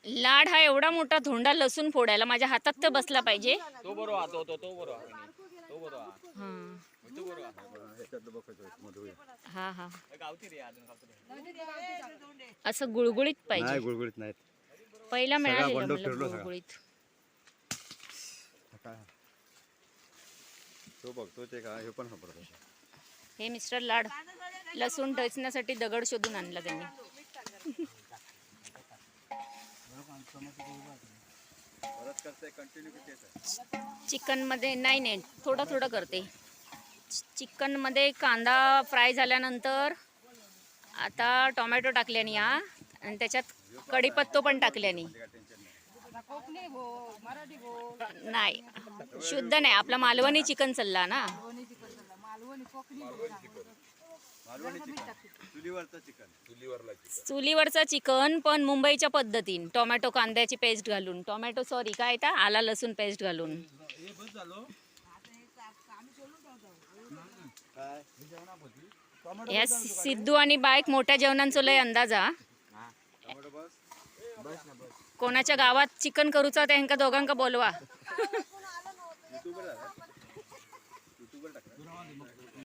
लाड हा एवढा मोठा धोंडा लसूण फोडायला माझ्या हातात तर बसला पाहिजे. तो बरोबर तो बरोबर हा हा असं गुळगुळीत पाहिजे. गुळगुळीत नाहीत. पहिला मिळालेलं मला गुळगुळीत. तो बघतो ते काय हे पण वापरतो. हे मिस्टर लाड लसूण ठेचण्यासाठी दगड शोधून आणला त्यांनी. चिकन मध्ये नाही थोडं थोडं करते. चिकन मध्ये कांदा फ्राय झाल्यानंतर आता टोमॅटो टाकल्याने आणि त्याच्यात कढीपत्तो पण टाकल्याने. नाही शुद्ध नाही, आपला मालवणी चिकन चालला ना. चुलीवरचं चिकन पण मुंबईच्या पद्धतीन टोमॅटो कांद्याची पेस्ट घालून, काय आला लसूण पेस्ट घालून. या सिद्धू आणि बाईक मोठ्या जेवणांचो लय अंदाजा. कोणाच्या गावात चिकन करूचा त्यांका दोघांका बोलवा.